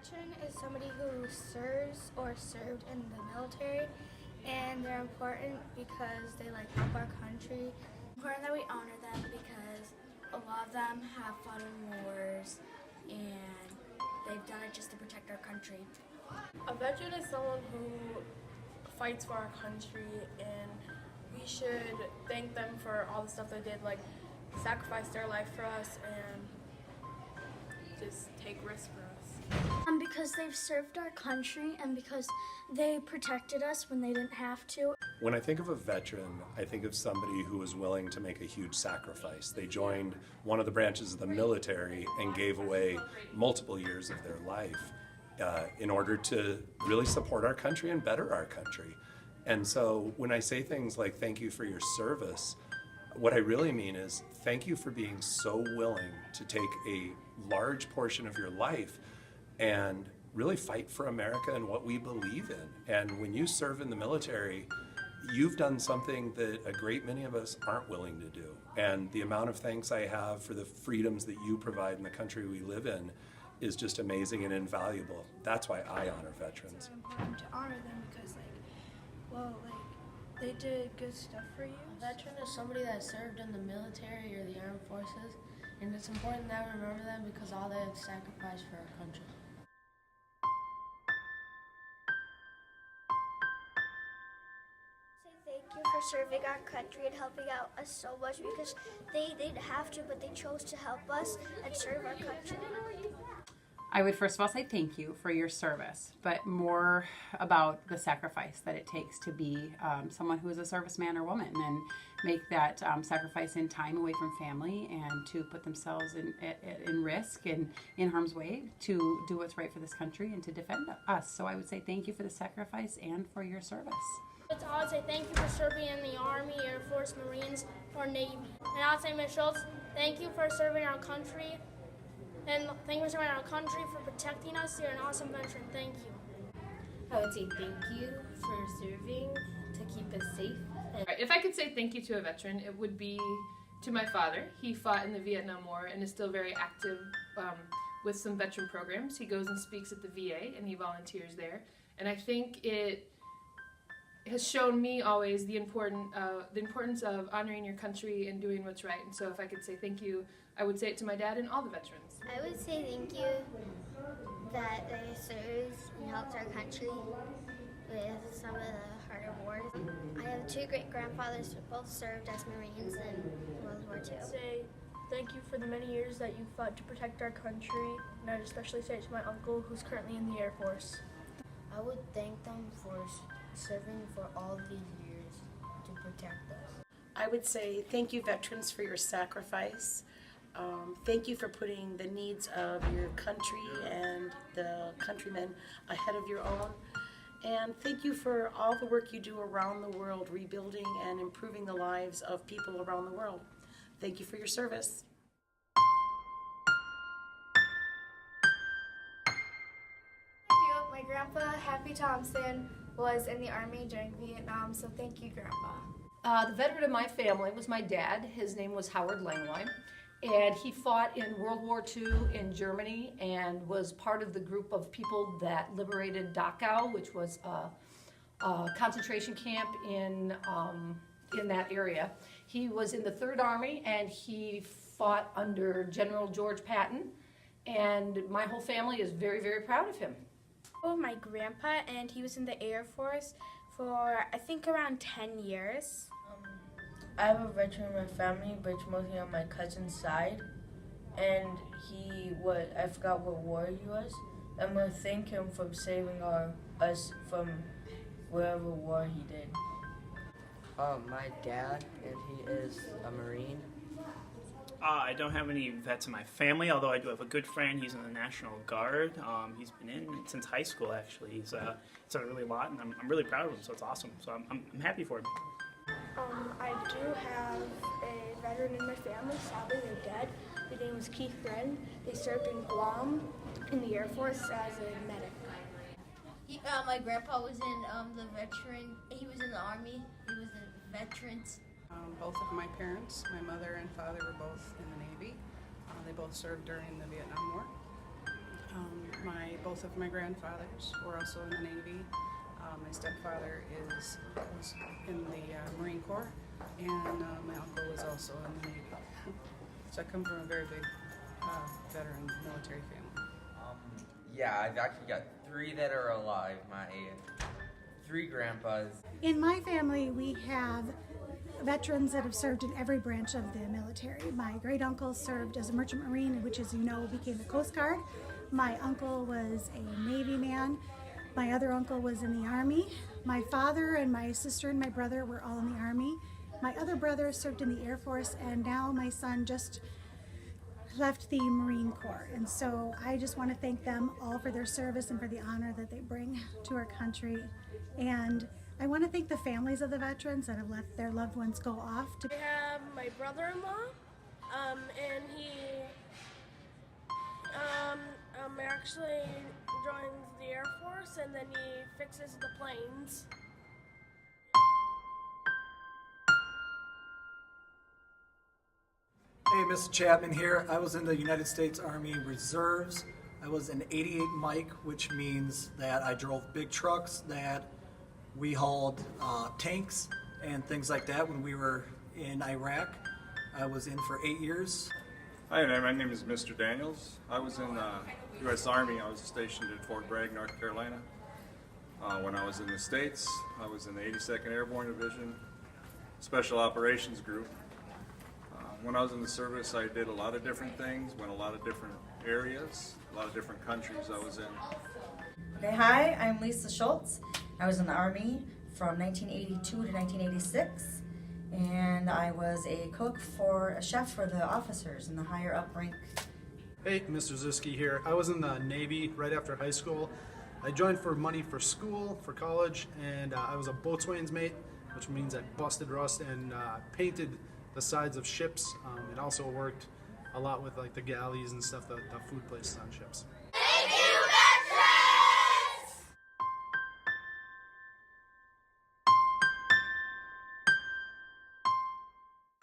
veteran is somebody who serves or served in the military, and they're important because they help our country. It's important that we honor them because a lot of them have fought in wars and they've done it just to protect our country. A veteran is someone who fights for our country, and we should thank them for all the stuff they did, like sacrifice their life for us and just take risks for us. Because they've served our country and because they protected us when they didn't have to. When I think of a veteran, I think of somebody who was willing to make a huge sacrifice. They joined one of the branches of the military and gave away multiple years of their life in order to really support our country and better our country. And so when I say things like thank you for your service, what I really mean is thank you for being so willing to take a large portion of your life and really fight for America and what we believe in. And when you serve in the military, you've done something that a great many of us aren't willing to do. And the amount of thanks I have for the freedoms that you provide in the country we live in is just amazing and invaluable. That's why I honor veterans. It's so important to honor them because, they did good stuff for you. A veteran is somebody that served in the military or the armed forces, and it's important that we remember them because all they have sacrificed for our country. Thank you for serving our country and helping out us so much because they didn't have to, but they chose to help us and serve our country. I would first of all say thank you for your service, but more about the sacrifice that it takes to be someone who is a serviceman or woman and make that sacrifice in time away from family and to put themselves in risk and in harm's way to do what's right for this country and to defend us. So I would say thank you for the sacrifice and for your service. I would say thank you for serving in the Army, Air Force, Marines, or Navy. And I would say, Ms. Schultz, thank you for serving our country. And thank you for serving our country, for protecting us. You're an awesome veteran. Thank you. I would say thank you for serving to keep us safe. If I could say thank you to a veteran, it would be to my father. He fought in the Vietnam War and is still very active with some veteran programs. He goes and speaks at the VA and he volunteers there. And I think it has shown me always the importance of honoring your country and doing what's right. And so if I could say thank you, I would say it to my dad and all the veterans. I would say thank you that they served and helped our country with some of the harder wars. I have two great-grandfathers who both served as Marines in World War II. I'd say thank you for the many years that you fought to protect our country, and I'd especially say it to my uncle who's currently in the Air Force. I would thank them for serving for all these years to protect us. I would say thank you, veterans, for your sacrifice. Thank you for putting the needs of your country and the countrymen ahead of your own. And thank you for all the work you do around the world, rebuilding and improving the lives of people around the world. Thank you for your service. My grandpa, Happy Thompson, was in the Army during Vietnam, so thank you, Grandpa. The veteran of my family was my dad. His name was Howard Langwein, and he fought in World War II in Germany and was part of the group of people that liberated Dachau, which was a concentration camp in that area. He was in the 3rd Army, and he fought under General George Patton, and my whole family is very, very proud of him. My grandpa, and he was in the Air Force for I think around 10 years. I have a veteran in my family, but it's mostly on my cousin's side. And I forgot what war he was. I'm going to thank him for saving us from whatever war he did. My dad, and he is a Marine. I don't have any vets in my family, although I do have a good friend. He's in the National Guard. He's been in since high school, actually. He's done really a lot, and I'm really proud of him, so it's awesome. So I'm happy for him. I do have a veteran in my family. Sadly, they're dead. His name was Keith Bren. They served in Guam in the Air Force as a medic. My grandpa was in the veteran. He was in the Army. He was in veterans. Both of my parents, my mother and father, were both in the Navy. They both served during the Vietnam War. Both of my grandfathers were also in the Navy. My stepfather was in the Marine Corps, and my uncle was also in the Navy. So I come from a very big veteran military family. Yeah, I've actually got 3 that are alive. My 3 grandpas. In my family, we have veterans that have served in every branch of the military. My great uncle served as a merchant marine, which, as you know, became the Coast Guard. My uncle was a Navy man. My other uncle was in the Army. My father and my sister and my brother were all in the Army. My other brother served in the Air Force, and now my son just left the Marine Corps. And so I just want to thank them all for their service and for the honor that they bring to our country. And I want to thank the families of the veterans that have let their loved ones go off. I have my brother-in-law, and he actually joins the Air Force, and then he fixes the planes. Hey, Mr. Chapman here. I was in the United States Army Reserves. I was an 88 Mike, which means that I drove big trucks, that we hauled tanks and things like that when we were in Iraq. I was in for 8 years. Hi, my name is Mr. Daniels. I was in the U.S. Army. I was stationed at Fort Bragg, North Carolina. When I was in the States, I was in the 82nd Airborne Division, Special Operations Group. When I was in the service, I did a lot of different things, went a lot of different areas, a lot of different countries I was in. Okay, hi, I'm Lisa Schultz. I was in the Army from 1982 to 1986, and I was a chef for the officers in the higher up rank. Hey, Mr. Ziski here. I was in the Navy right after high school. I joined for money for school, for college, and I was a boatswain's mate, which means I busted rust and painted the sides of ships. It also worked a lot with like the galleys and stuff, the food places on ships.